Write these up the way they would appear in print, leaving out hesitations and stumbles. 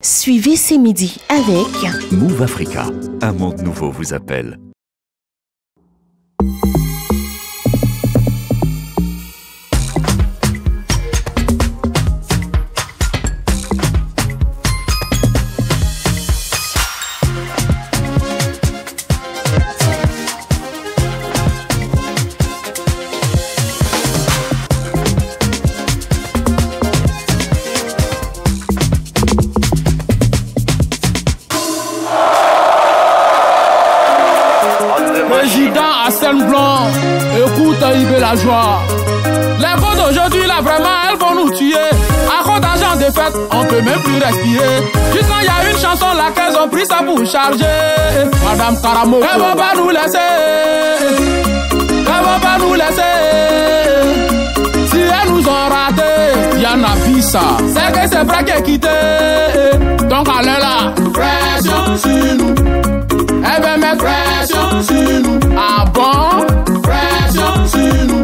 Suivez ces midis avec Move Africa. Un monde nouveau vous appelle. Blanc, écoute IB la joie. Les gosses d'aujourd'hui là vraiment elles vont nous tuer. À cause d'argent de fête, on peut même plus respirer. Juste quand il y a une chanson là qu'elles ont pris ça pour charger. Madame Karamo, elles vont pas nous laisser. Elles vont pas nous laisser. Si elles nous ont raté, y'en a vu ça. C'est que c'est vrai qu'elle quitté. Donc allez là, pression sur nous. Elle veut mettre pression sur nous. Ah bon? Pression sur nous.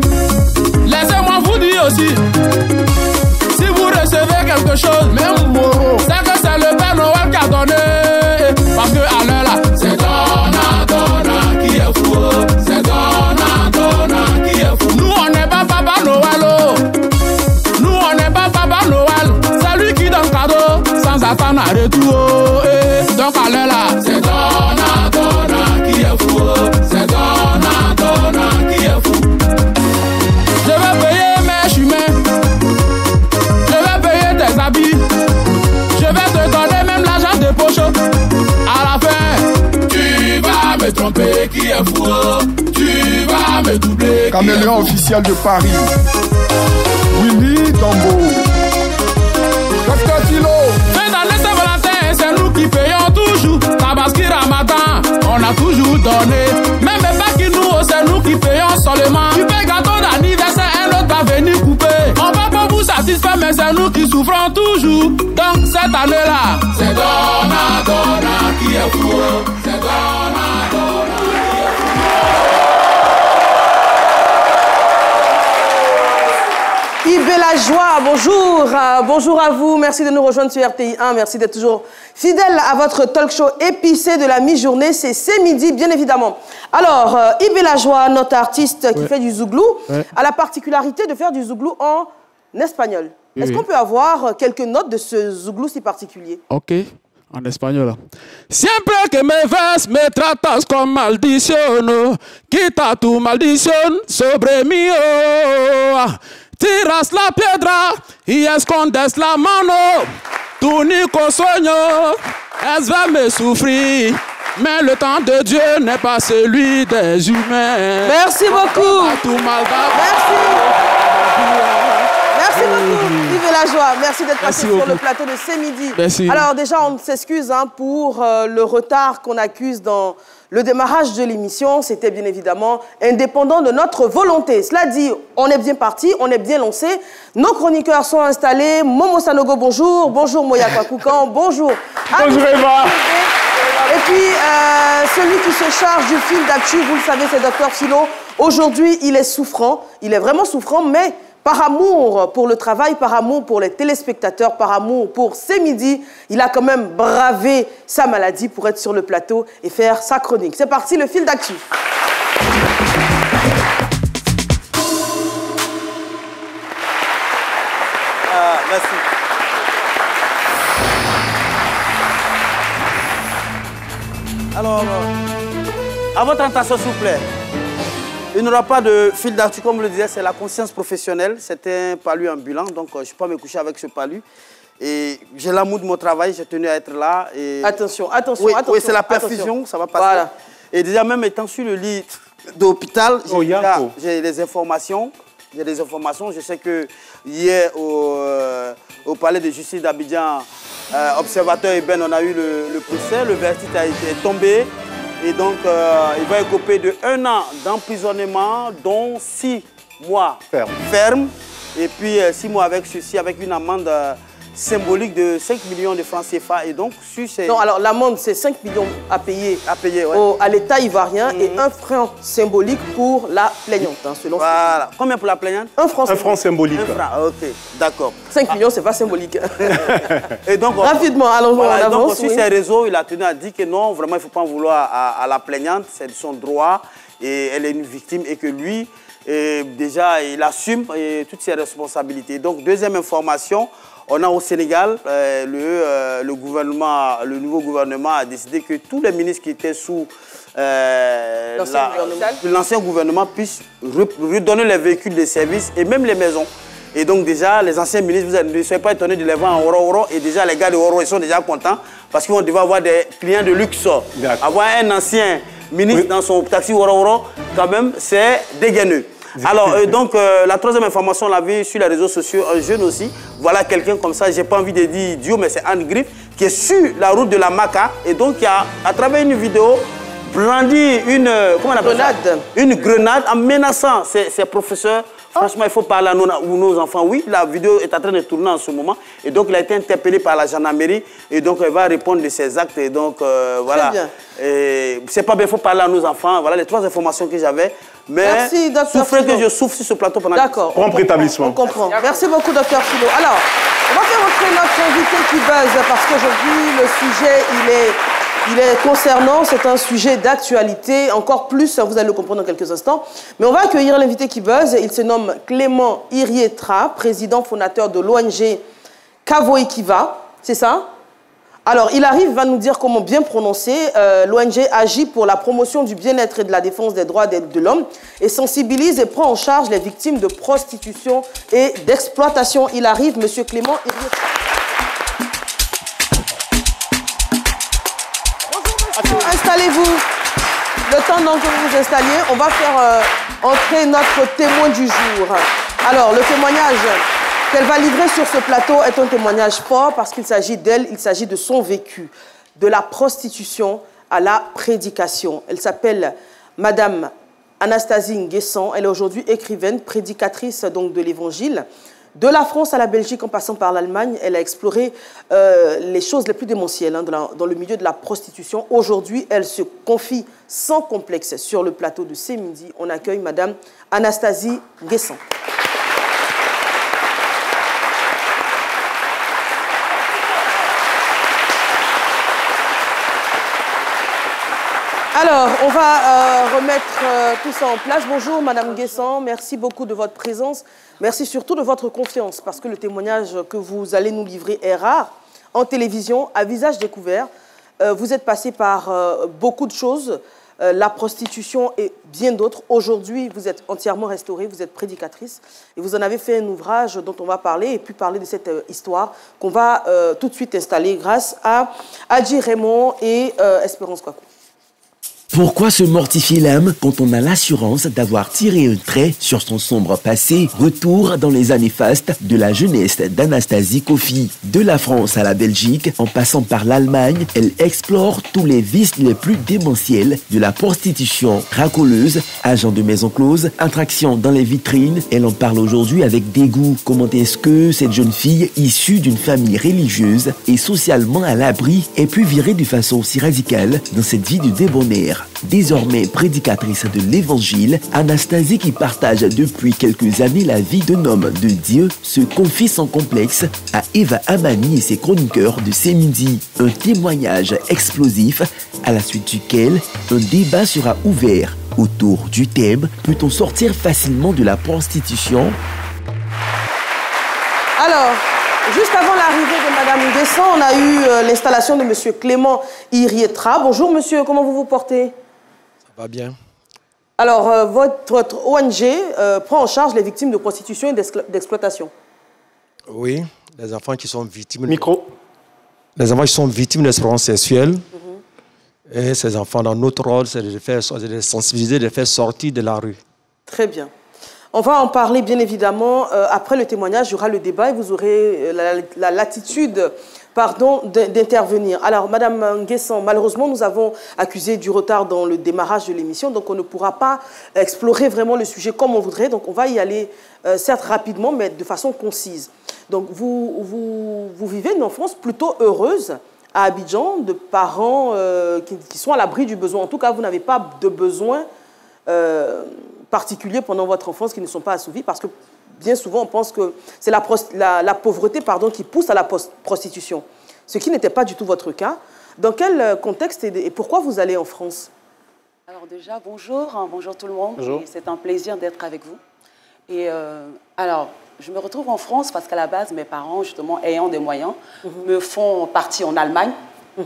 Laissez-moi vous dire aussi. Si vous recevez quelque chose, même mot, c'est que c'est le Père Noël qui a donné. Parce que à l'heure là, c'est Donna qui est fou. C'est Donna qui est fou. Nous on n'est pas Papa Noël. Oh. Nous on n'est pas Papa Noël. C'est lui qui donne cadeau sans attendre à retour. Oh. Donc à l'heure là, c'est Donna qui est fou. C'est Donna qui est fou. Je vais payer mes chemins. Je vais payer tes habits. Je vais te donner même l'argent de poche. À la fin, tu vas me tromper qui est fou. Tu vas me doubler. Caméléon officiel de Paris. Willy Tombo. Dr Tilo. Mais dans les Saint-Valentin, c'est nous qui payons toujours. Tabaski Ramadan, on a toujours donné. Même pas qui nous, c'est nous qui payons seulement. Tu payes gâteau d'anniversaire, un autre va venir couper. On va pas vous satisfaire, mais c'est nous qui souffrons toujours. Donc cette année-là, c'est Donna qui est fou. C'est Donna qui est fou. Yves la joie, bonjour, bonjour à vous, merci de nous rejoindre sur RTI 1, merci d'être toujours fidèle à votre talk show épicé de la mi-journée, c'est midi bien évidemment. Alors, Yves la joie, notre artiste qui fait du zouglou, a la particularité de faire du zouglou en espagnol. Est-ce qu'on peut avoir quelques notes de ce zouglou si particulier? Ok. En espagnol. Siempre que me ves, me tratas con maldición. Quita tu maldición sobre mí. Tiras la piedra y escondes la mano. Tu único sueño es verme souffrir. Mais le temps de Dieu n'est pas celui des humains. Merci beaucoup. Merci. Merci beaucoup, Yves la joie. Merci d'être passé sur le plateau de ce midi. Merci. Alors déjà, on s'excuse pour le retard qu'on accuse dans le démarrage de l'émission. C'était bien évidemment indépendant de notre volonté. Cela dit, on est bien parti, on est bien lancé. Nos chroniqueurs sont installés. Momo Sanogo, bonjour. Bonjour Moya Kwakoukan, bonjour. Bonjour Eva. Et puis, celui qui se charge du fil d'actu, vous le savez, c'est Dr Philo. Aujourd'hui, il est souffrant. Il est vraiment souffrant, mais par amour pour le travail, par amour pour les téléspectateurs, par amour pour ces midis, il a quand même bravé sa maladie pour être sur le plateau et faire sa chronique. C'est parti, le fil d'actu. Merci. Alors, à votre attention, s'il vous plaît. Il n'y aura pas de fil d'actu, comme je le disais, c'est la conscience professionnelle. C'est un palu ambulant, donc je ne peux pas me coucher avec ce palu. Et j'ai l'amour de mon travail, j'ai tenu à être là. Et... Attention. Oui, c'est la perfusion, ça va passer. Voilà. Et déjà, même étant sur le lit d'hôpital, j'ai des informations. Je sais que hier, au palais de justice d'Abidjan, observateur Eben, on a eu le procès, le verdict a été tombé. Et donc, il va écoper de 1 an d'emprisonnement, dont 6 mois ferme. Et puis 6 mois avec ceci, avec une amende symbolique de 5 millions de francs CFA. Et donc, sur ces... Non, alors l'amende, c'est 5 millions à payer, ouais. à l'État ivoirien et 1 franc symbolique pour la plaignante. Hein, selon voilà. Combien pour la plaignante? 1 franc symbolique. 1 franc symbolique. 1 franc, ok, d'accord. 5 millions, c'est pas symbolique. Et donc, rapidement, allons voir en avance. Donc, sur ces réseaux, il a tenu à dire que non, vraiment, il ne faut pas en vouloir à la plaignante, c'est de son droit, et elle est une victime, et que lui, déjà, il assume toutes ses responsabilités. Donc, deuxième information, on a au Sénégal, le nouveau gouvernement a décidé que tous les ministres qui étaient sous l'ancien gouvernement puissent redonner les véhicules de service et même les maisons. Et donc déjà, les anciens ministres, vous ne soyez pas étonnés de les voir en Oro. Et déjà, les gars de Oro, ils sont déjà contents parce qu'ils vont devoir avoir des clients de luxe. Avoir un ancien ministre dans son taxi Oro, quand même, c'est dégaineux. Alors, donc, la troisième information, on l'a vu sur les réseaux sociaux, un jeune aussi. Voilà quelqu'un comme ça, j'ai pas envie de dire idiot, mais c'est Anne Griff, qui est sur la route de la Maca. Et donc, il a, à travers une vidéo, brandi comment on appelle ça? Une grenade en menaçant ses professeurs. Franchement, il faut parler à nos enfants. Oui, la vidéo est en train de tourner en ce moment. Et donc, il a été interpellé par la gendarmerie. Et donc, elle va répondre de ses actes. Et donc, voilà. C'est pas bien, il faut parler à nos enfants. Voilà les 3 informations que j'avais. Mais merci, Dr. souffrez que je souffre sur ce plateau pendant... D'accord. Prompt rétablissement. On comprend. Merci beaucoup, Dr. Philo. Alors, on va faire entrer notre invité qui buzz parce qu'aujourd'hui, le sujet, il est concernant, c'est un sujet d'actualité, encore plus, vous allez le comprendre dans quelques instants. Mais on va accueillir l'invité qui buzz. Il se nomme Clément Irietra, président fondateur de l'ONG Kavoikiva. C'est ça? Alors, il arrive, va nous dire comment bien prononcer. L'ONG agit pour la promotion du bien-être et de la défense des droits de l'homme et sensibilise et prend en charge les victimes de prostitution et d'exploitation. Il arrive, monsieur Clément Irietra. Installez-vous. Le temps donc que vous vous installiez, on va faire entrer notre témoin du jour. Alors, le témoignage qu'elle va livrer sur ce plateau est un témoignage fort parce qu'il s'agit d'elle, il s'agit de son vécu, de la prostitution à la prédication. Elle s'appelle Madame Anastasie Nguessan. Elle est aujourd'hui écrivaine, prédicatrice donc de l'Évangile. De la France à la Belgique, en passant par l'Allemagne, elle a exploré les choses les plus démentielles dans le milieu de la prostitution. Aujourd'hui, elle se confie sans complexe sur le plateau de C'est Midi. On accueille Madame Anastasie Nguessan. Alors, on va remettre tout ça en place. Bonjour, Madame Nguessan. Merci beaucoup de votre présence. Merci surtout de votre confiance, parce que le témoignage que vous allez nous livrer est rare. En télévision, à visage découvert, vous êtes passé par beaucoup de choses, la prostitution et bien d'autres. Aujourd'hui, vous êtes entièrement restaurée, vous êtes prédicatrice. Et vous en avez fait un ouvrage dont on va parler, et puis parler de cette histoire qu'on va tout de suite installer grâce à Adji Raymond et Espérance Kwaku. Pourquoi se mortifier l'âme quand on a l'assurance d'avoir tiré un trait sur son sombre passé? Retour dans les années fastes de la jeunesse d'Anastasie Kofi. De la France à la Belgique, en passant par l'Allemagne, elle explore tous les vices les plus démentiels de la prostitution. Racoleuse, agent de maison close, attraction dans les vitrines, elle en parle aujourd'hui avec dégoût. Comment est-ce que cette jeune fille, issue d'une famille religieuse et socialement à l'abri, ait pu virer de façon aussi radicale dans cette vie de débonnaire? Désormais prédicatrice de l'Évangile, Anastasie, qui partage depuis quelques années la vie d'un homme de Dieu, se confie sans complexe à Eva Amani et ses chroniqueurs de C'est Midi. Un témoignage explosif à la suite duquel un débat sera ouvert autour du thème « Peut-on sortir facilement de la prostitution ?» Alors, juste avant l'arrivée de Madame Nguessan, on a eu l'installation de Monsieur Clément Irietra. Bonjour monsieur, comment vous vous portez? Ça va bien. Alors, votre ONG prend en charge les victimes de prostitution et d'exploitation. Oui, les enfants qui sont victimes... Micro. Les enfants qui sont victimes d'exploitation sexuelle. Et ces enfants, dans notre rôle, c'est de les sensibiliser, de les faire sortir de la rue. Très bien. On va en parler bien évidemment. Après le témoignage, il y aura le débat et vous aurez la latitude pardon, d'intervenir. Alors, Madame Nguessan, malheureusement, nous avons accusé du retard dans le démarrage de l'émission, donc on ne pourra pas explorer vraiment le sujet comme on voudrait. Donc, on va y aller, certes rapidement, mais de façon concise. Donc, vous vivez une enfance plutôt heureuse à Abidjan, de parents qui sont à l'abri du besoin. En tout cas, vous n'avez pas de besoin particuliers pendant votre enfance qui ne sont pas assouvis, parce que bien souvent, on pense que c'est la pauvreté qui pousse à la prostitution, ce qui n'était pas du tout votre cas. Dans quel contexte et pourquoi vous allez en France? Alors déjà, bonjour, bonjour tout le monde. C'est un plaisir d'être avec vous. Et alors, je me retrouve en France parce qu'à la base, mes parents, justement, ayant des moyens, me font partir en Allemagne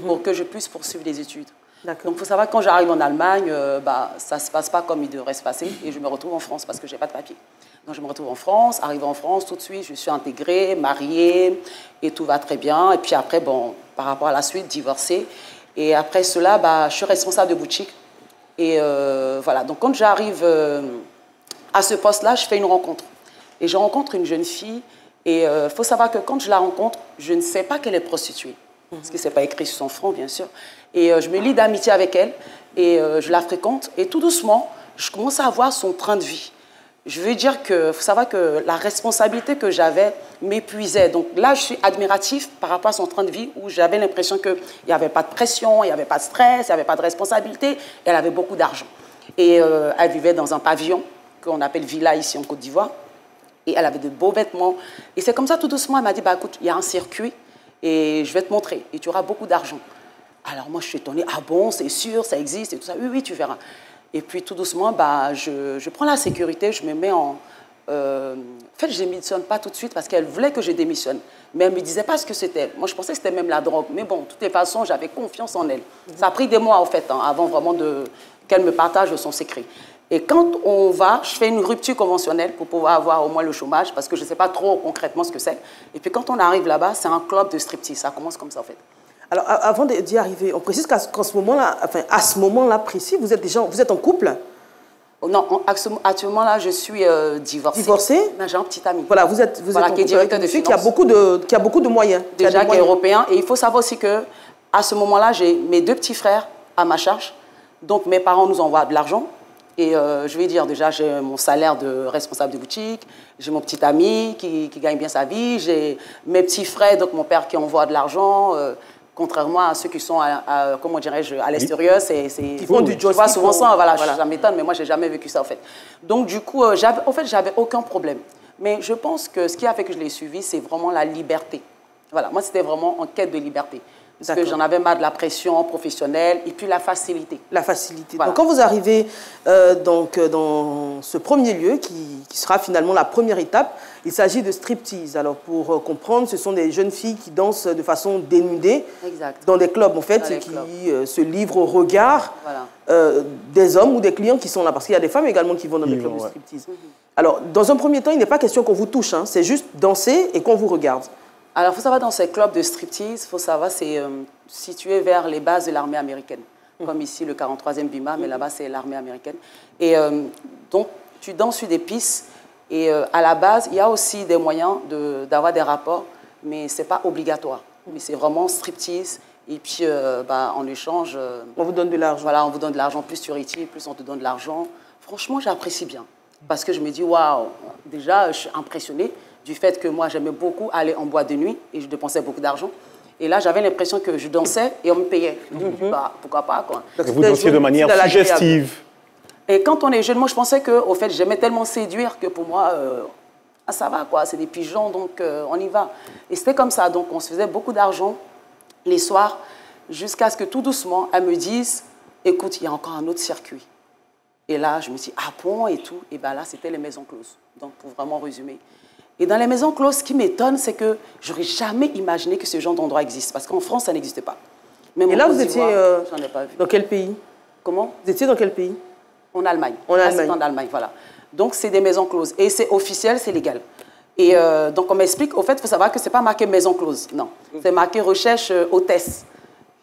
pour que je puisse poursuivre des études. Donc, il faut savoir que quand j'arrive en Allemagne, ça ne se passe pas comme il devrait se passer et je me retrouve en France parce que je n'ai pas de papier. Donc, je me retrouve en France, arrivé en France, tout de suite, je suis intégrée, mariée et tout va très bien. Et puis après, bon, par rapport à la suite, divorcée. Et après cela, je suis responsable de boutique. Et voilà, donc quand j'arrive à ce poste-là, je fais une rencontre. Et je rencontre une jeune fille et il faut savoir que quand je la rencontre, je ne sais pas qu'elle est prostituée. Parce que ce n'est pas écrit sur son front, bien sûr. Et je me lie d'amitié avec elle et je la fréquente. Et tout doucement, je commence à voir son train de vie. Je veux dire qu'il faut savoir que la responsabilité que j'avais m'épuisait. Donc là, je suis admiratif par rapport à son train de vie où j'avais l'impression qu'il n'y avait pas de pression, il n'y avait pas de stress, il n'y avait pas de responsabilité. Et elle avait beaucoup d'argent. Et elle vivait dans un pavillon qu'on appelle villa ici en Côte d'Ivoire. Et elle avait de beaux vêtements. Et c'est comme ça, tout doucement, elle m'a dit, écoute, il y a un circuit et je vais te montrer. Et tu auras beaucoup d'argent. Alors moi, je suis étonnée. Ah bon, c'est sûr, ça existe et tout ça. Oui, oui, tu verras. Et puis tout doucement, je prends la sécurité, je me mets en... en fait, je ne démissionne pas tout de suite parce qu'elle voulait que je démissionne. Mais elle ne me disait pas ce que c'était. Moi, je pensais que c'était même la drogue. Mais bon, de toutes les façons, j'avais confiance en elle. Ça a pris des mois, en fait, avant vraiment qu'elle me partage son secret. Et quand on va, je fais une rupture conventionnelle pour pouvoir avoir au moins le chômage parce que je ne sais pas trop concrètement ce que c'est. Et puis quand on arrive là-bas, c'est un club de striptease. Ça commence comme ça, en fait. Alors, avant d'y arriver, on précise qu'à ce moment-là, enfin, à ce moment-là précis, vous êtes en couple? Non, actuellement, là, je suis divorcée. Divorcée? J'ai un petit ami. Voilà, vous êtes en qui est directeur de finance. Qui a beaucoup de moyens. Déjà, qui est européen. Et il faut savoir aussi qu'à ce moment-là, j'ai mes 2 petits frères à ma charge. Donc, mes parents nous envoient de l'argent. Et je vais dire, déjà, j'ai mon salaire de responsable de boutique, j'ai mon petit ami qui gagne bien sa vie, j'ai mes petits frères, donc mon père qui envoie de l'argent, contrairement à ceux qui sont, comment dirais-je, à l'extérieur. Ils font du job. Je vois souvent ça, voilà. Ça m'étonne, mais moi, je n'ai jamais vécu ça, en fait. Donc, du coup, en fait, j'avais aucun problème. Mais je pense que ce qui a fait que je l'ai suivi, c'est vraiment la liberté. Voilà, moi, c'était vraiment en quête de liberté. Parce que j'en avais marre de la pression professionnelle et puis la facilité. La facilité. Voilà. Donc, quand vous arrivez dans ce premier lieu, qui sera finalement la première étape, il s'agit de striptease. Alors, pour comprendre, ce sont des jeunes filles qui dansent de façon dénudée dans des clubs, en fait, qui se livrent au regard des hommes ou des clients qui sont là. Parce qu'il y a des femmes également qui vont dans des clubs de striptease. Alors, dans un premier temps, il n'est pas question qu'on vous touche, hein, c'est juste danser et qu'on vous regarde. Alors, il faut savoir, dans ces clubs de striptease, il faut savoir, c'est situé vers les bases de l'armée américaine. Comme ici, le 43e BIMA, mais là-bas, c'est l'armée américaine. Et donc, tu danses sur des pistes. Et à la base, il y a aussi des moyens d'avoir des rapports, mais ce n'est pas obligatoire. Mais c'est vraiment striptease. Et puis, en échange... on vous donne de l'argent. Voilà, on vous donne de l'argent. Plus tu retires, plus on te donne de l'argent. Franchement, j'apprécie bien. Parce que je me dis, waouh, déjà, je suis impressionnée du fait que moi, j'aimais beaucoup aller en boîte de nuit et je dépensais beaucoup d'argent. Et là, j'avais l'impression que je dansais et on me payait. Donc, pourquoi pas, quoi. Vous dansiez de manière suggestive. Et quand on est jeune, moi, je pensais que, au fait, j'aimais tellement séduire que pour moi, ça va, quoi. C'est des pigeons, donc on y va. Et c'était comme ça. Donc, on se faisait beaucoup d'argent les soirs jusqu'à ce que tout doucement, elles me disent, écoute, il y a encore un autre circuit. Et là, je me suis dit, ah bon, et tout. Et bien là, c'était les maisons closes. Donc, pour vraiment résumer. Et dans les maisons closes, ce qui m'étonne, c'est que je n'aurais jamais imaginé que ce genre d'endroit existe. Parce qu'en France, ça n'existe pas. Même et là, vous étiez dans quel pays? Comment? Vous étiez dans quel pays? En Allemagne. En Allemagne. En Allemagne, voilà. Donc, c'est des maisons closes. Et c'est officiel, c'est légal. Et donc, on m'explique, au fait, il faut savoir que ce n'est pas marqué maison close. Non. C'est marqué recherche hôtesse.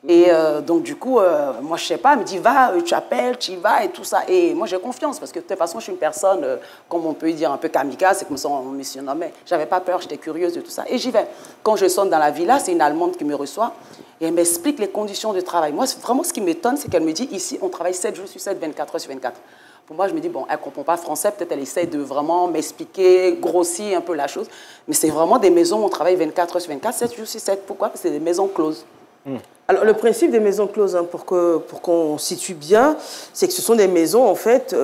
Et donc, du coup, moi, je sais pas, elle me dit, va, tu appelles, tu y vas et tout ça. Et moi, j'ai confiance parce que de toute façon, je suis une personne, comme on peut dire, un peu kamikaze, c'est comme ça on me surnommait. J'avais pas peur, j'étais curieuse de tout ça. Et j'y vais. Quand je sonne dans la villa, c'est une Allemande qui me reçoit et elle m'explique les conditions de travail. Moi, vraiment, ce qui m'étonne, c'est qu'elle me dit, ici, on travaille 7 jours sur 7, 24 heures sur 24. Pour moi, je me dis, bon, elle ne comprend pas français, peut-être elle essaie de vraiment m'expliquer, grossir un peu la chose. Mais c'est vraiment des maisons où on travaille 24 heures sur 24, 7 jours sur 7. Pourquoi? Parce que c'est des maisons closes. Alors, le principe des maisons closes, hein, pour qu'on situe bien, c'est que ce sont des maisons, en fait,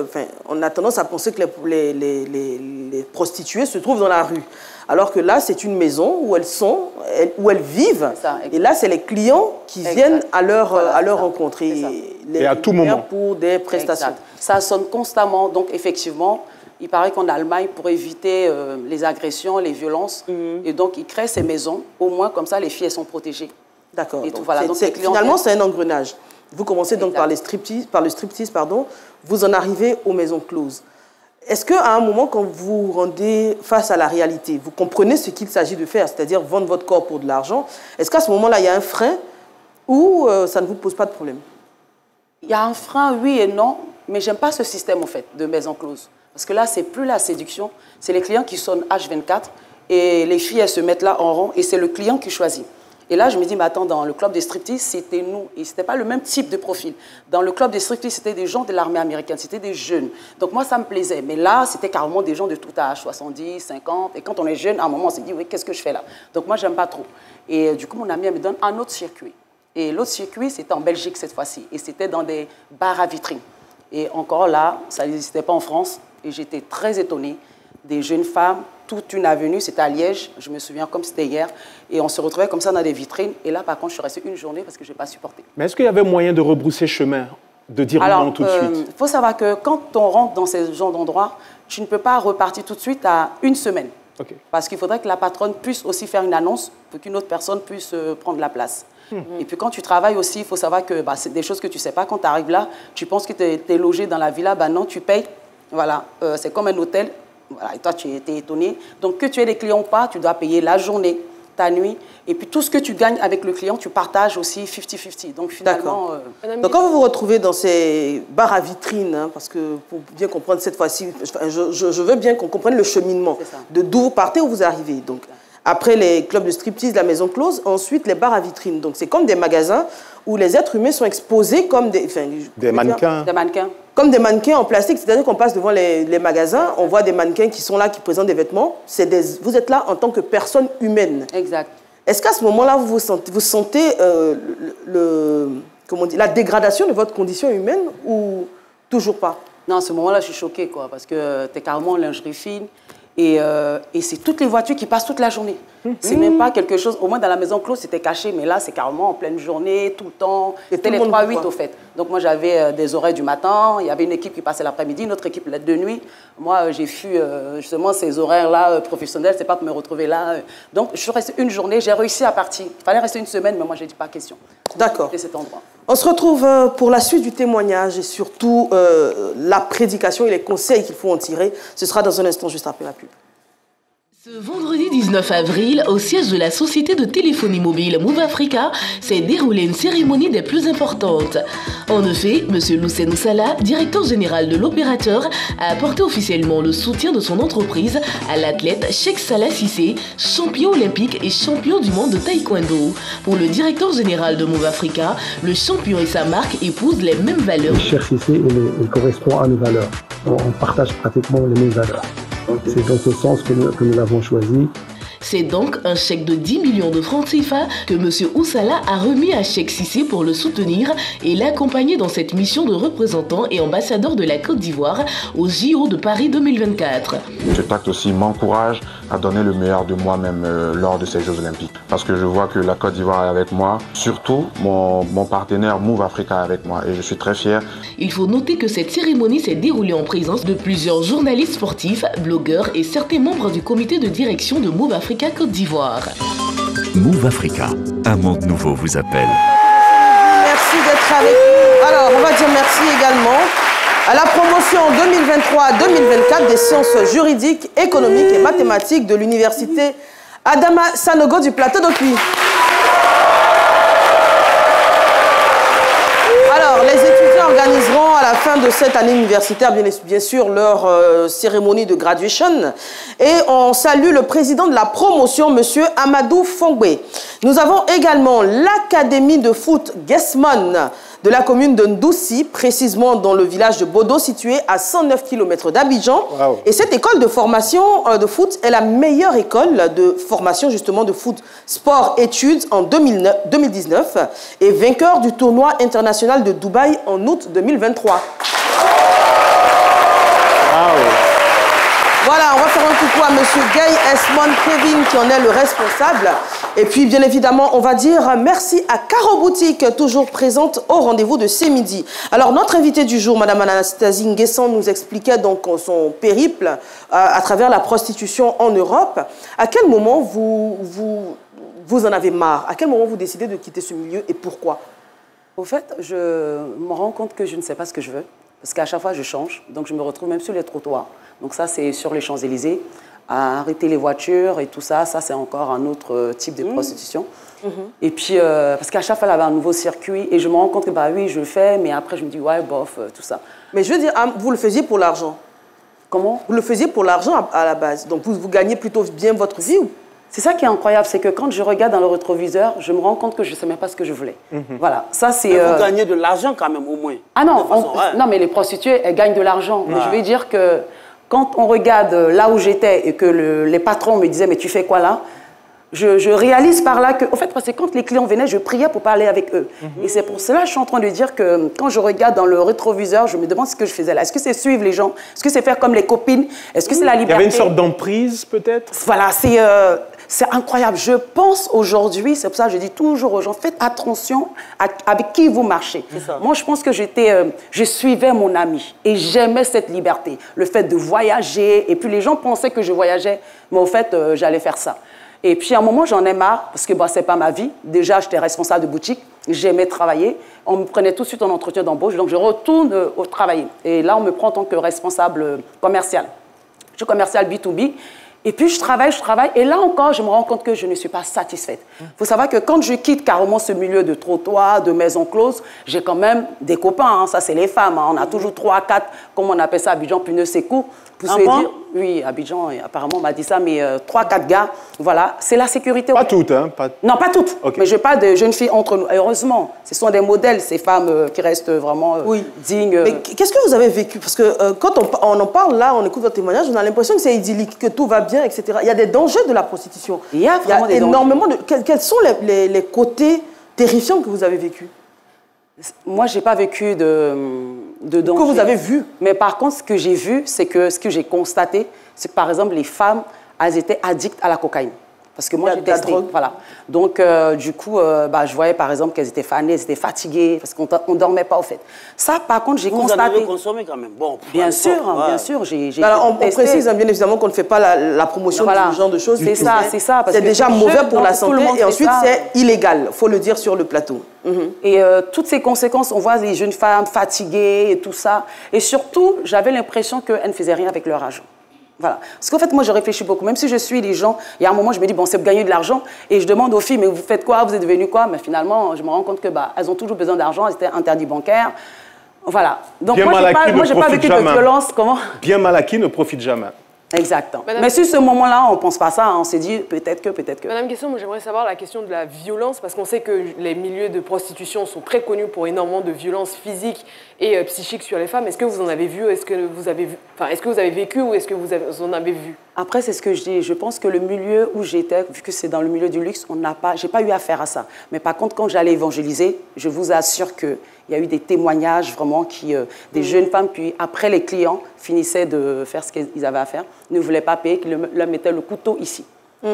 on a tendance à penser que les prostituées se trouvent dans la rue. Alors que là, c'est une maison où elles sont, où elles vivent. Ça, et là, c'est les clients qui viennent à leur rencontre. Et à tout moment. Pour des prestations. Exact. Ça sonne constamment. Donc, effectivement, il paraît qu'en Allemagne, pour éviter les agressions, les violences, et donc, ils créent ces maisons. Au moins, comme ça, les filles, elles sont protégées. D'accord. Voilà. Finalement, c'est un engrenage. Vous commencez donc par le striptease, vous en arrivez aux maisons closes. Est-ce qu'à un moment, quand vous vous rendez face à la réalité, vous comprenez ce qu'il s'agit de faire, c'est-à-dire vendre votre corps pour de l'argent, est-ce qu'à ce moment-là, il y a un frein ou ça ne vous pose pas de problème? Il y a un frein, oui et non, mais j'aime pas ce système, en fait, de maison close. Parce que là, c'est plus la séduction, c'est les clients qui sonnent H24 et les filles, elles se mettent là en rond et c'est le client qui choisit. Et là, je me dis, mais attends, dans le club des striptease, c'était nous. Et ce n'était pas le même type de profil. Dans le club des striptease, c'était des gens de l'armée américaine, c'était des jeunes. Donc moi, ça me plaisait. Mais là, c'était carrément des gens de tout âge, 70, 50. Et quand on est jeune, à un moment, on s'est dit, oui, qu'est-ce que je fais là? Donc moi, j'aime pas trop. Et du coup, mon ami, elle me donne un autre circuit. Et l'autre circuit, c'était en Belgique cette fois-ci. Et c'était dans des bars à vitrines. Et encore là, ça n'existait pas en France. Et j'étais très étonnée. Des jeunes femmes, toute une avenue, c'était à Liège, je me souviens comme c'était hier, et on se retrouvait comme ça dans des vitrines, et là par contre je suis restée une journée parce que je n'ai pas supporté. Mais est-ce qu'il y avait moyen de rebrousser chemin, de dire non tout de suite? Il faut savoir que quand on rentre dans ces genres d'endroits, tu ne peux pas repartir tout de suite à une semaine, parce qu'il faudrait que la patronne puisse aussi faire une annonce pour qu'une autre personne puisse prendre la place. Et puis quand tu travailles aussi, il faut savoir que c'est des choses que tu ne sais pas, quand tu arrives là, tu penses que tu es logé dans la villa, non, tu payes, voilà, c'est comme un hôtel. Voilà, et toi, tu étais étonné. Donc, que tu aies des clients ou pas, tu dois payer la journée, ta nuit. Et puis, tout ce que tu gagnes avec le client, tu partages aussi 50-50. Donc, finalement... Donc, quand vous vous retrouvez dans ces bars à vitrines, hein, parce que pour bien comprendre cette fois-ci, je veux bien qu'on comprenne le cheminement de d'où vous partez, où vous arrivez. Donc, après les clubs de striptease, la maison close, ensuite les bars à vitrines. Donc, c'est comme des magasins où les êtres humains sont exposés comme des mannequins. Des mannequins. Comme des mannequins en plastique, c'est-à-dire qu'on passe devant les magasins, on voit des mannequins qui sont là, qui présentent des vêtements. Vous êtes là en tant que personne humaine. Exact. Est-ce qu'à ce moment-là, vous sentez la dégradation de votre condition humaine ou toujours pas? Non, à ce moment-là, je suis choquée, quoi, parce que tu es carrément en lingerie fine. Et c'est toutes les voitures qui passent toute la journée. C'est même pas quelque chose... Au moins, dans la maison close, c'était caché. Mais là, c'est carrément en pleine journée, tout le temps. C'était les 3-8, au fait. Donc, moi, j'avais des horaires du matin. Il y avait une équipe qui passait l'après-midi, une autre équipe de nuit. Moi, j'ai fui justement ces horaires-là professionnels. C'est pas pour me retrouver là. Donc, je suis restée une journée. J'ai réussi à partir. Il fallait rester une semaine, mais moi, j'ai dit pas question. D'accord. Cet endroit. On se retrouve pour la suite du témoignage et surtout la prédication et les conseils qu'il faut en tirer. Ce sera dans un instant, juste après la pub. Ce vendredi 19 avril, au siège de la société de téléphonie mobile Move Africa, s'est déroulée une cérémonie des plus importantes. En effet, M. Loussène Oussala, directeur général de l'opérateur, a apporté officiellement le soutien de son entreprise à l'athlète Cheikh Salah Cissé, champion olympique et champion du monde de taekwondo. Pour le directeur général de Move Africa, le champion et sa marque épousent les mêmes valeurs. Cheikh Cissé, il correspond à nos valeurs. On partage pratiquement les mêmes valeurs. C'est dans ce sens que nous l'avons choisi. C'est donc un chèque de 10 millions de francs CFA que M. Oussala a remis à Cheikh Cissé pour le soutenir et l'accompagner dans cette mission de représentant et ambassadeur de la Côte d'Ivoire aux JO de Paris 2024. Cet acte aussi m'encourage à donner le meilleur de moi-même lors de ces Jeux Olympiques. Parce que je vois que la Côte d'Ivoire est avec moi, surtout mon partenaire Move Africa est avec moi et je suis très fier. Il faut noter que cette cérémonie s'est déroulée en présence de plusieurs journalistes sportifs, blogueurs et certains membres du comité de direction de Move Africa Côte d'Ivoire. Move Africa, un monde nouveau vous appelle. Merci d'être avec nous. Alors, on va dire merci également à la promotion 2023-2024 des sciences juridiques, économiques et mathématiques de l'université Adama Sanogo du plateau d'Opuy. fin de cette année universitaire, bien sûr, leur cérémonie de graduation. Et on salue le président de la promotion, M. Amadou Fongbe. Nous avons également l'Académie de foot Guesmon de la commune de Ndoussi, précisément dans le village de Bodo, situé à 109 km d'Abidjan. Wow. Et cette école de formation de foot est la meilleure école de formation justement de foot, sport, études en 2019 et vainqueur du tournoi international de Dubaï en août 2023. Wow. Voilà, on va faire un coucou à M. Gay Esmond Kevin qui en est le responsable. Et puis, bien évidemment, on va dire merci à Caro Boutique, toujours présente au rendez-vous de ce midi. Alors, notre invitée du jour, Mme Anastasie Nguessan, nous expliquait donc son périple à travers la prostitution en Europe. À quel moment vous en avez marre? À quel moment vous décidez de quitter ce milieu et pourquoi? Au fait, je me rends compte que je ne sais pas ce que je veux. Parce qu'à chaque fois, je change. Donc, je me retrouve même sur les trottoirs. Donc, ça, c'est sur les Champs-Élysées. À arrêter les voitures et tout ça, c'est encore un autre type de prostitution. Et puis, parce qu'à chaque fois, il y avait un nouveau circuit. Et je me rends compte que, bah oui, je le fais. Mais après, je me dis, ouais, bof, tout ça. Mais je veux dire, vous le faisiez pour l'argent. Comment? Vous le faisiez pour l'argent à la base. Donc, vous gagnez plutôt bien votre vie ou... C'est ça qui est incroyable, c'est que quand je regarde dans le rétroviseur, je me rends compte que je ne sais même pas ce que je voulais. Voilà, ça c'est... Vous gagnez de l'argent quand même, au moins. Ah non, non mais les prostituées, elles gagnent de l'argent. Mais je vais dire que quand on regarde là où j'étais et que les patrons me disaient « mais tu fais quoi là ?» je réalise par là que, en fait, parce que quand les clients venaient, je priais pour parler avec eux. Et c'est pour cela que je suis en train de dire que quand je regarde dans le rétroviseur, je me demande ce que je faisais là. Est-ce que c'est suivre les gens? Est-ce que c'est faire comme les copines? Est-ce que c'est la liberté? Il y avait une sorte d'emprise, peut-être? Voilà, c'est incroyable. Je pense aujourd'hui, c'est pour ça que je dis toujours aux gens, faites attention avec qui vous marchez. Moi, je pense que je suivais mon ami et j'aimais cette liberté. Le fait de voyager, et puis les gens pensaient que je voyageais, mais au fait, j'allais faire ça. Et puis, à un moment, j'en ai marre, parce que ce n'est pas ma vie. Déjà, j'étais responsable de boutique, j'aimais travailler. On me prenait tout de suite en entretien d'embauche, donc je retourne au travail. Et là, on me prend en tant que responsable commercial. Je suis commercial B2B. Et puis, je travaille, et là encore, je me rends compte que je ne suis pas satisfaite. Il faut savoir que quand je quitte carrément ce milieu de trottoir, de maison close, j'ai quand même des copains, hein. Ça c'est les femmes, hein. On a toujours 3, 4, comme on appelle ça, Abidjan, Puneux, Sékou. Oui, Abidjan, apparemment, on m'a dit ça, mais 3, 4 gars, voilà, c'est la sécurité. Pas toutes, hein? Non, pas toutes, okay. Mais je parle de jeunes filles entre nous. Heureusement, ce sont des modèles, ces femmes qui restent vraiment dignes. Mais qu'est-ce que vous avez vécu? Parce que quand on en parle là, on écoute votre témoignage, on a l'impression que c'est idyllique, que tout va bien, etc. Il y a des dangers de la prostitution. Il y a vraiment des énormément dangers. Quels sont les côtés terrifiants que vous avez vécus? Moi, je n'ai pas vécu de danger. Que vous avez vu? Mais par contre, ce que j'ai vu, c'est que ce que j'ai constaté, c'est que par exemple, les femmes, elles étaient addictes à la cocaïne. Parce que moi, j'ai testé. Voilà. Donc, du coup, je voyais par exemple qu'elles étaient fanées, elles étaient fatiguées, parce qu'on ne dormait pas, au fait. Ça, par contre, j'ai constaté... Vous en avez consommé quand même? Bon, bien sûr, bien sûr. Alors, on précise bien évidemment qu'on ne fait pas la promotion de ce genre de choses. C'est ça, c'est ça. C'est déjà mauvais pour la santé et ensuite, c'est illégal. Il faut le dire sur le plateau. Et toutes ces conséquences, on voit les jeunes femmes fatiguées et tout ça. Et surtout, j'avais l'impression qu'elles ne faisaient rien avec leur argent. Voilà. Parce qu'en fait, moi, je réfléchis beaucoup. Même si je suis les gens, il y a un moment, je me dis, bon, c'est pour gagner de l'argent. Et je demande aux filles, mais vous faites quoi? Vous êtes devenues quoi? Mais finalement, je me rends compte que elles ont toujours besoin d'argent. Elles étaient interdites bancaires. Voilà. Donc, moi, je n'ai pas vécu de violence. Comment? Bien mal acquis ne profite jamais. Exactement. Mais sur ce moment-là, on ne pense pas à ça. Hein. On s'est dit, peut-être que... Madame Nguessan, moi, j'aimerais savoir la question de la violence, parce qu'on sait que les milieux de prostitution sont très connus pour énormément de violences physiques et psychiques sur les femmes. Est-ce que vous en avez vu? Est-ce que vous avez vécu ou est-ce que vous en avez vu? Après, c'est ce que je dis. Je pense que le milieu où j'étais, vu que c'est dans le milieu du luxe, j'ai pas eu affaire à ça. Mais par contre, quand j'allais évangéliser, je vous assure qu'il y a eu des témoignages vraiment des jeunes femmes, puis après les clients finissaient de faire ce qu'ils avaient à faire, ne voulaient pas payer, qu'ils leur mettaient le couteau ici.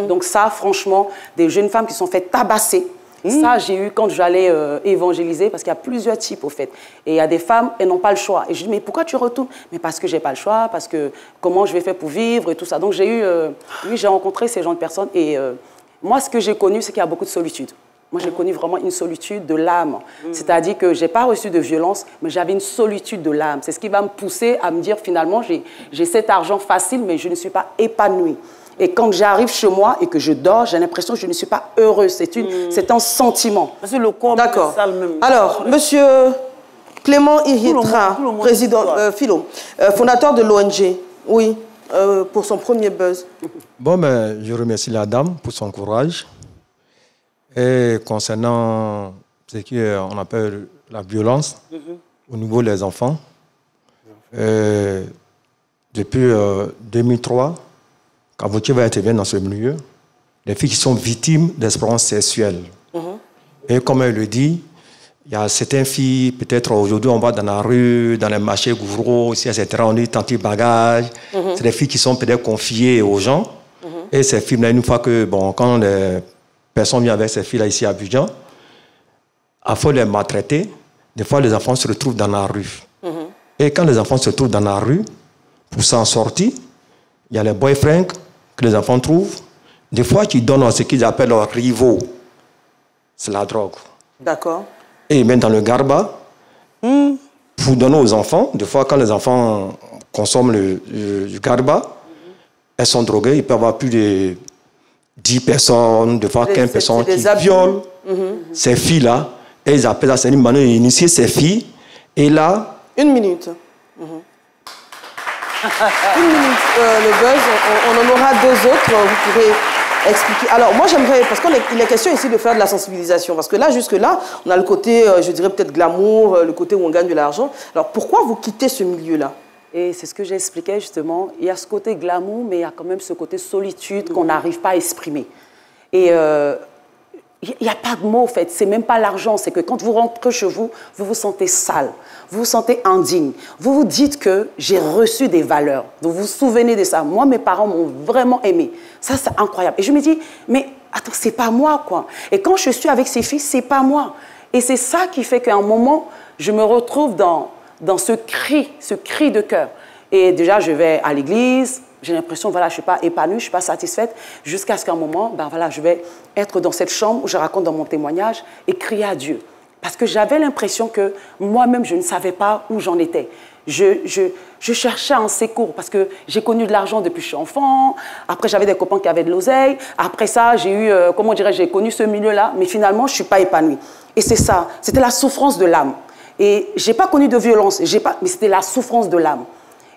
Donc ça, franchement, des jeunes femmes qui se sont fait tabasser. Ça, j'ai eu quand j'allais évangéliser, parce qu'il y a plusieurs types, au fait. Et il y a des femmes, elles n'ont pas le choix. Et je dis, mais pourquoi tu retournes? Mais parce que je n'ai pas le choix, parce que comment je vais faire pour vivre et tout ça. Donc j'ai rencontré ces gens de personnes. Et moi, ce que j'ai connu, c'est qu'il y a beaucoup de solitude. Moi, j'ai connu vraiment une solitude de l'âme. C'est-à-dire que je n'ai pas reçu de violence, mais j'avais une solitude de l'âme. C'est ce qui va me pousser à me dire, finalement, j'ai cet argent facile, mais je ne suis pas épanouie. Et quand j'arrive chez moi et que je dors, j'ai l'impression que je ne suis pas heureuse. C'est un sentiment. Parce que le corps... D'accord. Alors, monsieur Clément Iritra, président, Philo, fondateur de l'ONG, oui, pour son premier buzz. Bon, ben, je remercie la dame pour son courage. Et concernant ce qu'on appelle la violence au niveau des enfants, depuis 2003, quand vous intervient dans ce milieu, les filles qui sont victimes d'expériences sexuelles. Et comme elle le dit, il y a certaines filles, peut-être aujourd'hui on va dans la rue, dans les marchés Gouvreau, etc. On dit tanti bagage. C'est des filles qui sont peut-être confiées aux gens. Et ces filles-là, une fois que, bon, quand les personnes viennent avec ces filles-là ici à Abidjan, à force de les maltraiter, des fois les enfants se retrouvent dans la rue. Et quand les enfants se trouvent dans la rue, pour s'en sortir, il y a les boyfriends que les enfants trouvent. Des fois, qui donnent ce qu'ils appellent leurs rivaux. C'est la drogue. D'accord. Et même dans le garba, pour donner aux enfants, des fois, quand les enfants consomment le garba, elles sont droguées, il peut y avoir plus de 10 personnes, des fois 15 personnes qui violent ces filles-là. Et ils appellent ça, c'est une manière d'initier ces filles. Et là... 1 minute. 1 minute, le buzz, on en aura 2 autres, vous pourrez expliquer. Alors, moi, j'aimerais, parce qu'il est question ici de faire de la sensibilisation, parce que là, jusque-là, on a le côté, je dirais peut-être glamour, le côté où on gagne de l'argent. Alors, pourquoi vous quittez ce milieu-là? Et c'est ce que j'expliquais justement. Il y a ce côté glamour, mais il y a quand même ce côté solitude qu'on n'arrive pas à exprimer. Et il n'y a pas de mots, en fait. C'est même pas l'argent. C'est que quand vous rentrez chez vous, vous vous sentez sale. Vous vous sentez indigne. Vous vous dites que j'ai reçu des valeurs. Vous vous souvenez de ça. Moi, mes parents m'ont vraiment aimé. Ça, c'est incroyable. Et je me dis, mais attends, c'est pas moi, quoi. Et quand je suis avec ces filles, c'est pas moi. Et c'est ça qui fait qu'à un moment, je me retrouve dans ce cri de cœur. Et déjà, je vais à l'église. J'ai l'impression, voilà, je ne suis pas épanouie, je ne suis pas satisfaite, jusqu'à ce qu'à un moment, ben voilà, je vais être dans cette chambre où je raconte dans mon témoignage et crier à Dieu. Parce que j'avais l'impression que moi-même, je ne savais pas où j'en étais. Je cherchais un secours parce que j'ai connu de l'argent depuis que je suis enfant. Après, j'avais des copains qui avaient de l'oseille. Après ça, j'ai eu, comment dirais-je, j'ai connu ce milieu-là. Mais finalement, je ne suis pas épanouie. Et c'est ça, c'était la souffrance de l'âme. Et je n'ai pas connu de violence, mais c'était la souffrance de l'âme.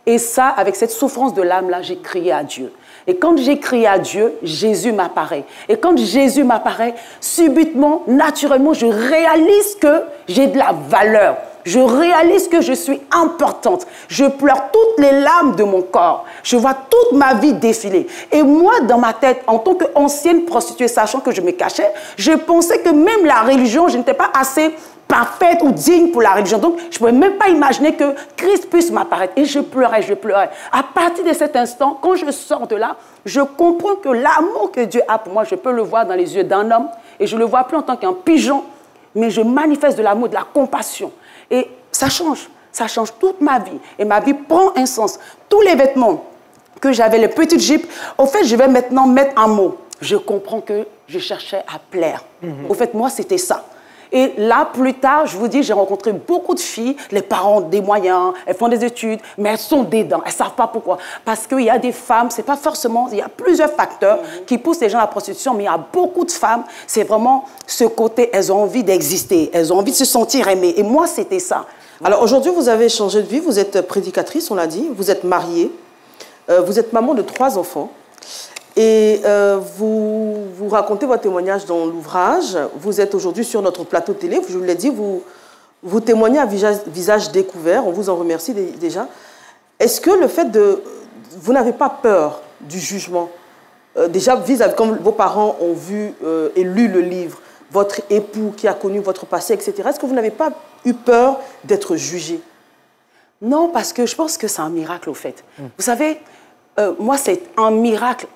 Et ça, avec cette souffrance de l'âme-là, j'ai crié à Dieu. Et quand j'ai crié à Dieu, Jésus m'apparaît. Et quand Jésus m'apparaît, subitement, naturellement, je réalise que j'ai de la valeur. Je réalise que je suis importante. Je pleure toutes les larmes de mon corps. Je vois toute ma vie défiler. Et moi, dans ma tête, en tant qu'ancienne prostituée, sachant que je me cachais, je pensais que même la religion, je n'étais pas assez parfaite ou digne pour la religion. Donc, je ne pouvais même pas imaginer que Christ puisse m'apparaître. Et je pleurais, je pleurais. À partir de cet instant, quand je sors de là, je comprends que l'amour que Dieu a pour moi, je peux le voir dans les yeux d'un homme. Et je ne le vois plus en tant qu'un pigeon, mais je manifeste de l'amour, de la compassion. Et ça change toute ma vie. Et ma vie prend un sens. Tous les vêtements que j'avais, les petites jupes, au fait, je vais maintenant mettre un mot. Je comprends que je cherchais à plaire. Au fait, moi, c'était ça. Et là, plus tard, je vous dis, j'ai rencontré beaucoup de filles, les parents ont des moyens, elles font des études, mais elles sont dedans, elles ne savent pas pourquoi. Parce qu'il y a des femmes, c'est pas forcément, il y a plusieurs facteurs qui poussent les gens à la prostitution, mais il y a beaucoup de femmes, c'est vraiment ce côté, elles ont envie d'exister, elles ont envie de se sentir aimées. Et moi, c'était ça. Alors aujourd'hui, vous avez changé de vie, vous êtes prédicatrice, on l'a dit, vous êtes mariée, vous êtes maman de 3 enfants. Et vous racontez votre témoignage dans l'ouvrage. Vous êtes aujourd'hui sur notre plateau télé. Je vous l'ai dit, vous témoignez à visage découvert. On vous en remercie déjà. Est-ce que le fait de... Vous n'avez pas peur du jugement? Déjà, vis-à-vis, comme vos parents ont vu et lu le livre, votre époux qui a connu votre passé, etc. Est-ce que vous n'avez pas eu peur d'être jugé? Non, parce que je pense que c'est un miracle, au fait. Vous savez, moi, c'est un miracle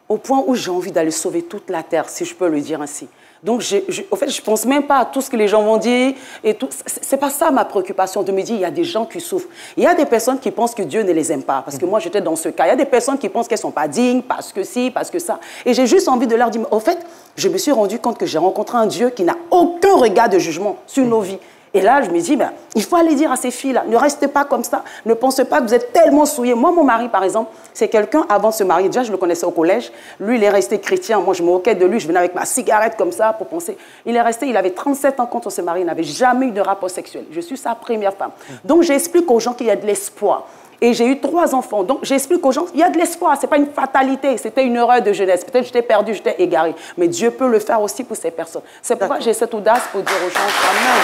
au point où j'ai envie d'aller sauver toute la terre, si je peux le dire ainsi. Donc, au fait, je ne pense même pas à tout ce que les gens vont dire. Ce n'est pas ça ma préoccupation, de me dire il y a des gens qui souffrent. Il y a des personnes qui pensent que Dieu ne les aime pas, parce que moi, j'étais dans ce cas. Il y a des personnes qui pensent qu'elles ne sont pas dignes, parce que ci, parce que ça. Et j'ai juste envie de leur dire, au fait, je me suis rendu compte que j'ai rencontré un Dieu qui n'a aucun regard de jugement sur nos vies. Et là, je me dis, ben, il faut aller dire à ces filles-là, ne restez pas comme ça, ne pensez pas que vous êtes tellement souillés. Moi, mon mari, par exemple, c'est quelqu'un, avant de se marier, déjà, je le connaissais au collège. Lui, il est resté chrétien. Moi, je me moquais de lui. Je venais avec ma cigarette comme ça pour penser. Il est resté, il avait 37 ans quand on s'est marié. Il n'avait jamais eu de rapport sexuel. Je suis sa première femme. Donc, j'explique aux gens qu'il y a de l'espoir. Et j'ai eu 3 enfants. Donc, j'explique aux gens qu'il y a de l'espoir. Ce n'est pas une fatalité. C'était une erreur de jeunesse. Peut-être que j'étais perdue, j'étais égarée. Mais Dieu peut le faire aussi pour ces personnes. C'est pourquoi j'ai cette audace pour dire aux gens, Amen.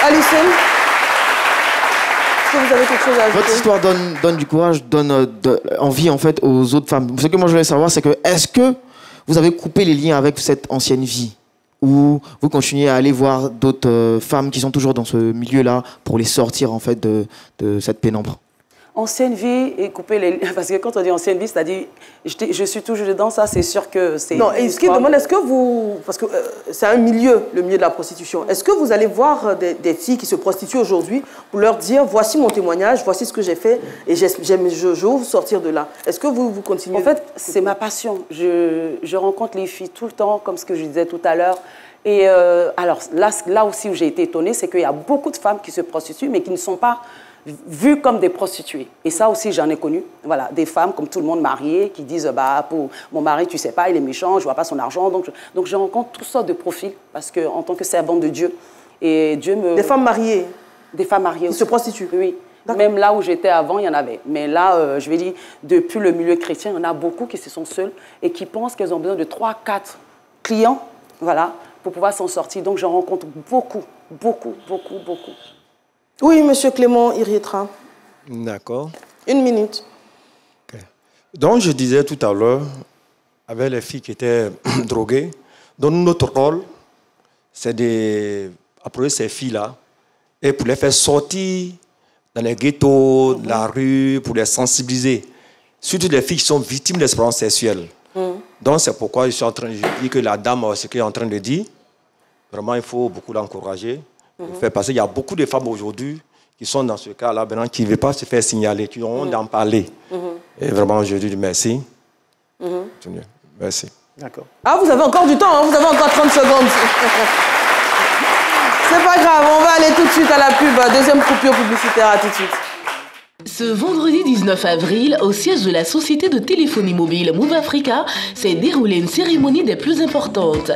Alison, est-ce que vous avez quelque chose à ajouter? Votre histoire donne du courage, donne envie en fait aux autres femmes. Ce que moi je voulais savoir, c'est que est-ce que vous avez coupé les liens avec cette ancienne vie ou vous continuez à aller voir d'autres femmes qui sont toujours dans ce milieu-là pour les sortir en fait de cette pénombre? Ancienne vie et couper les... Parce que quand on dit ancienne vie, c'est-à-dire, je suis toujours dedans, ça, c'est sûr que c'est... Non, et ce qui demande, est-ce que vous... Parce que c'est un milieu, le milieu de la prostitution. Est-ce que vous allez voir des filles qui se prostituent aujourd'hui pour leur dire, voici mon témoignage, voici ce que j'ai fait, et je veux sortir de là. Est-ce que vous continuez? En fait, c'est ma passion. Je rencontre les filles tout le temps, comme ce que je disais tout à l'heure. Et alors, là aussi où j'ai été étonnée, c'est qu'il y a beaucoup de femmes qui se prostituent, mais qui ne sont pas vues comme des prostituées. Et ça aussi, j'en ai connu. Voilà, des femmes, comme tout le monde, mariées, qui disent, bah, pour mon mari, tu sais pas, il est méchant, je vois pas son argent. Donc je rencontre toutes sortes de profils, parce que en tant que servante de Dieu, et Dieu me... Des femmes mariées? Des femmes mariées qui se prostituent? Oui. Même là où j'étais avant, il y en avait. Mais là, je vais dire, depuis le milieu chrétien, il y en a beaucoup qui se sont seules et qui pensent qu'elles ont besoin de 3-4 clients, voilà, pour pouvoir s'en sortir. Donc, j'en rencontre beaucoup. Oui, monsieur Clément Irietra. D'accord. 1 minute. Okay. Donc, je disais tout à l'heure, avec les filles qui étaient droguées, donc notre rôle, c'est d'approcher ces filles-là et pour les faire sortir dans les ghettos, la rue, pour les sensibiliser. Surtout les filles qui sont victimes d'expériences sexuelles. Donc, c'est pourquoi je suis en train de dire que la dame, ce qu'elle est en train de dire, vraiment, il faut beaucoup l'encourager. Parce qu'il y a beaucoup de femmes aujourd'hui qui sont dans ce cas-là, maintenant, qui ne veulent pas se faire signaler, qui ont honte d'en parler. Et vraiment, je dis merci. Merci. D'accord. Ah, vous avez encore du temps, hein? Vous avez encore 30 secondes. C'est pas grave, on va aller tout de suite à la pub. Deuxième coupure publicitaire, à tout de suite. Ce vendredi 19 avril, au siège de la société de téléphonie mobile Move Africa, s'est déroulée une cérémonie des plus importantes.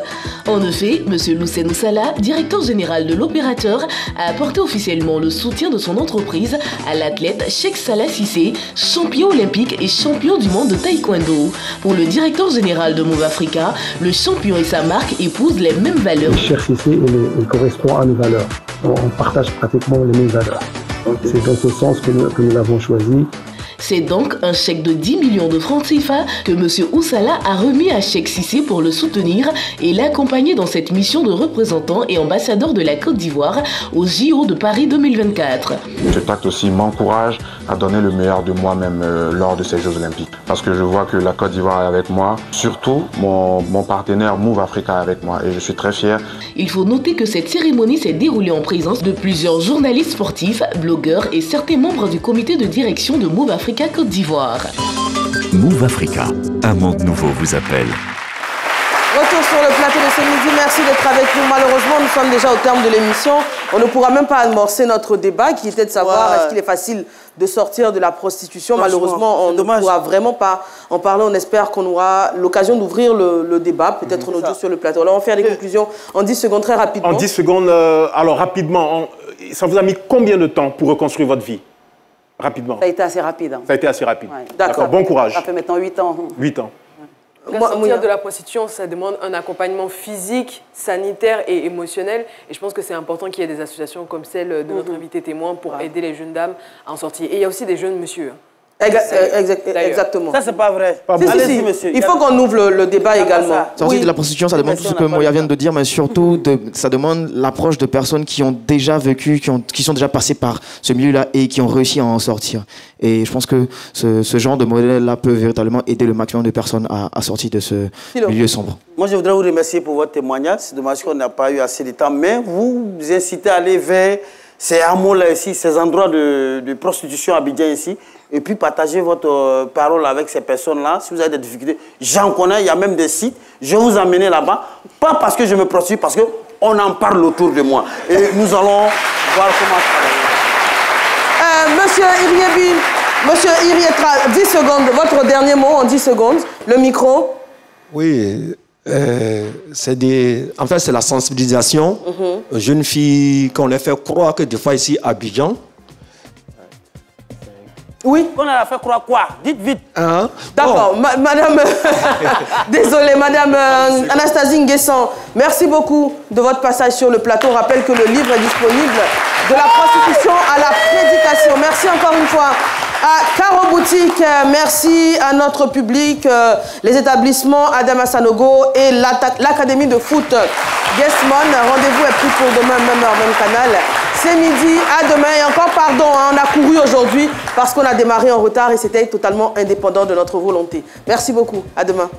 En effet, M. Loussé Sala, directeur général de l'opérateur, a apporté officiellement le soutien de son entreprise à l'athlète Cheikh Salah Cissé, champion olympique et champion du monde de taekwondo. Pour le directeur général de Move Africa, le champion et sa marque épousent les mêmes valeurs. Cheikh Cissé, il correspond à nos valeurs. On partage pratiquement les mêmes valeurs. C'est dans ce sens que nous l'avons choisi. C'est donc un chèque de 10 millions de francs CFA que M. Oussala a remis à Cheikh Cissé pour le soutenir et l'accompagner dans cette mission de représentant et ambassadeur de la Côte d'Ivoire aux JO de Paris 2024. Cet acte aussi m'encourage à donner le meilleur de moi-même lors de ces Jeux Olympiques. Parce que je vois que la Côte d'Ivoire est avec moi, surtout mon partenaire Move Africa est avec moi et je suis très fier. Il faut noter que cette cérémonie s'est déroulée en présence de plusieurs journalistes sportifs, blogueurs et certains membres du comité de direction de Move Africa Côte d'Ivoire. Move Africa, un monde nouveau vous appelle. Retour sur le plateau de ce midi, merci d'être avec nous. Malheureusement, nous sommes déjà au terme de l'émission. On ne pourra même pas amorcer notre débat qui était de savoir est-ce qu'il est facile de sortir de la prostitution. Malheureusement, on ne pourra vraiment pas en parler. On espère qu'on aura l'occasion d'ouvrir le débat, peut-être en audio sur le plateau. Alors, on va faire des conclusions en 10 secondes, très rapidement. En 10 secondes, alors rapidement, ça vous a mis combien de temps pour reconstruire votre vie? Rapidement. Ça a été assez rapide. Hein. Ça a été assez rapide. Ouais. D'accord, bon courage. Ça fait maintenant 8 ans. 8 ans. Sortir de la prostitution, ça demande un accompagnement physique, sanitaire et émotionnel. Et je pense que c'est important qu'il y ait des associations comme celle de notre invité témoin pour aider les jeunes dames à en sortir. Et il y a aussi des jeunes monsieur. Exactement. Ça, c'est pas vrai. Si, monsieur. Il faut qu'on ouvre le débat également. Sortir de la prostitution, ça demande tout ce que Moya vient de dire, mais surtout, ça demande l'approche de personnes qui ont déjà vécu, qui sont déjà passées par ce milieu-là et qui ont réussi à en sortir. Et je pense que ce genre de modèle-là peut véritablement aider le maximum de personnes à sortir de ce milieu sombre. Moi, je voudrais vous remercier pour votre témoignage. C'est dommage qu'on n'a pas eu assez de temps, mais vous incitez à aller vers ces hameaux-là ici, ces endroits de prostitution à Abidjan ici, et puis partagez votre parole avec ces personnes-là. Si vous avez des difficultés, j'en connais, il y a même des sites. Je vais vous emmener là-bas, pas parce que je me prostitue, parce qu'on en parle autour de moi. Et nous allons voir comment travailler. Monsieur Iriebi, Monsieur Irietra, 10 secondes, votre dernier mot en 10 secondes, le micro. Oui, en fait, c'est la sensibilisation aux jeunes filles qu'on les fait croire que des fois ici à Abidjan. Oui. On a fait croire quoi? Dites vite. Hein? D'accord, madame, désolée, madame Anastasie Nguessan, merci beaucoup de votre passage sur le plateau. On rappelle que le livre est disponible, de la prostitution à la prédication. Merci encore une fois à Caro Boutique, merci à notre public, les établissements Adama Sanogo et l'Académie de foot Guesmon. Rendez-vous est pris pour demain, même heure, même canal. C'est midi, à demain. Et encore pardon, hein, on a couru aujourd'hui parce qu'on a démarré en retard et c'était totalement indépendant de notre volonté. Merci beaucoup, à demain.